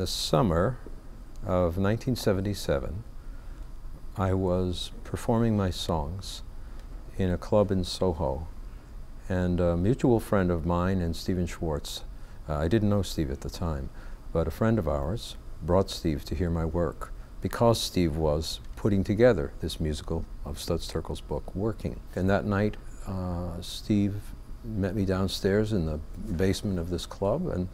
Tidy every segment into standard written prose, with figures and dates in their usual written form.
the summer of 1977, I was performing my songs in a club in Soho, and a mutual friend of mine and Stephen Schwartz, I didn't know Steve at the time, but a friend of ours brought Steve to hear my work because Steve was putting together this musical of Studs Terkel's book, Working. And that night, Steve met me downstairs in the basement of this club, and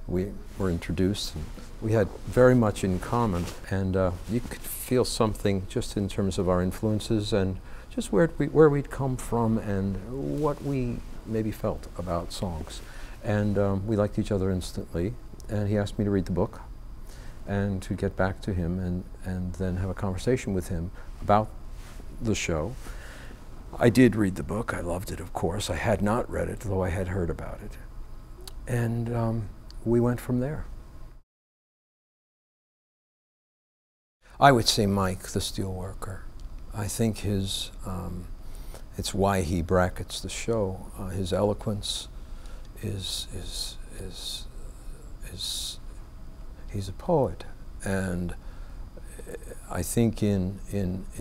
we were introduced, and we had very much in common, and you could feel something just in terms of our influences and just where we'd come from and what we maybe felt about songs. And we liked each other instantly, and he asked me to read the book and to get back to him and then have a conversation with him about the show. I did read the book. I loved it, of course. I had not read it, though I had heard about it. And we went from there. I would say Mike, the steelworker. I think his, it's why he brackets the show. His eloquence is he's a poet, and I think in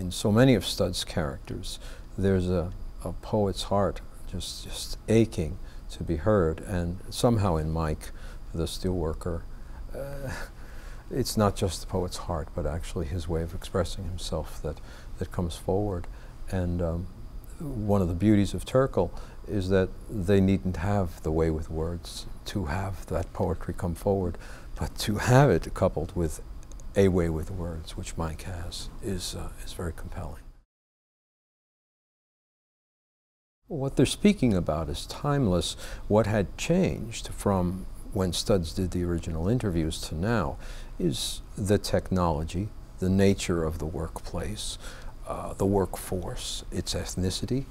so many of Studs' characters, there's a poet's heart just aching to be heard, and somehow in Mike, the steelworker, it's not just the poet's heart, but actually his way of expressing himself that comes forward. And one of the beauties of Terkel is that they needn't have the way with words to have that poetry come forward, but to have it coupled with a way with words, which Mike has, is very compelling. What they're speaking about is timeless. What had changed from when Studs did the original interviews to now is the technology, the nature of the workplace, the workforce, its ethnicity,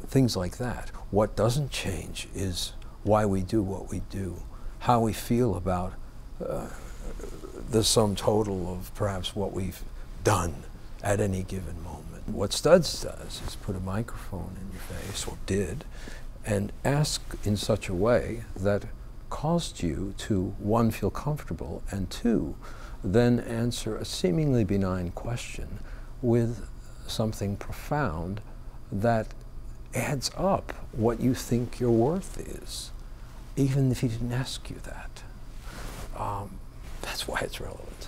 things like that. What doesn't change is why we do what we do, how we feel about the sum total of perhaps what we've done at any given moment. What Studs does is put a microphone in your face, or did, and ask in such a way that caused you to, one, feel comfortable, and two, then answer a seemingly benign question with something profound that adds up what you think your worth is, even if he didn't ask you that. That's why it's relevant.